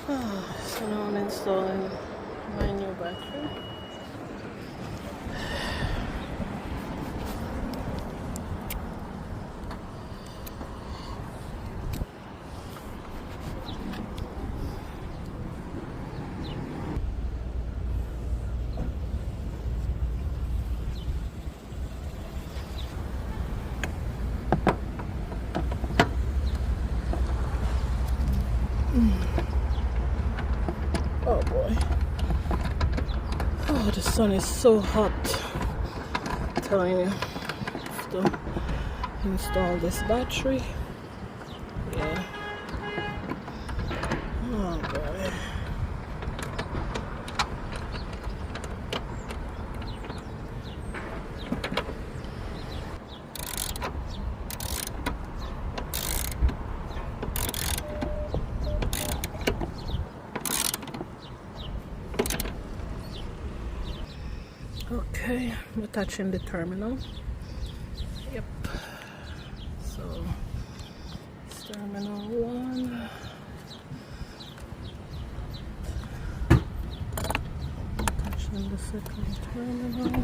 So now I'm installing my new battery. Oh boy. Oh, the sun is so hot. I'm telling you, have to install this battery. Yeah. Oh boy. Okay, we're touching the terminal. Yep. So it's terminal 1. Touching the second terminal.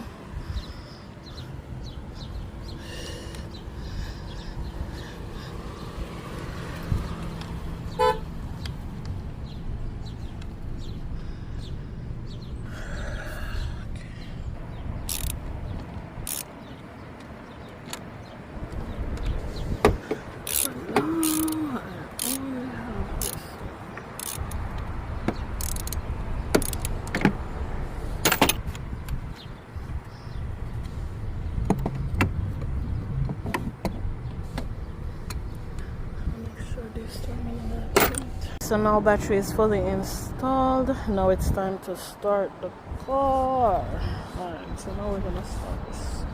So now battery is fully installed. Now it's time to start the car. Alright, so now we're gonna start this.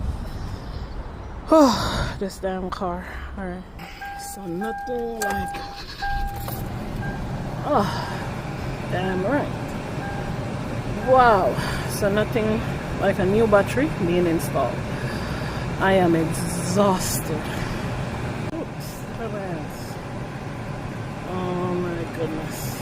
Oh, this damn car. Alright. So nothing like, oh, damn right. Wow. So nothing like a new battery being installed. I am exhausted. Oops, oh my goodness.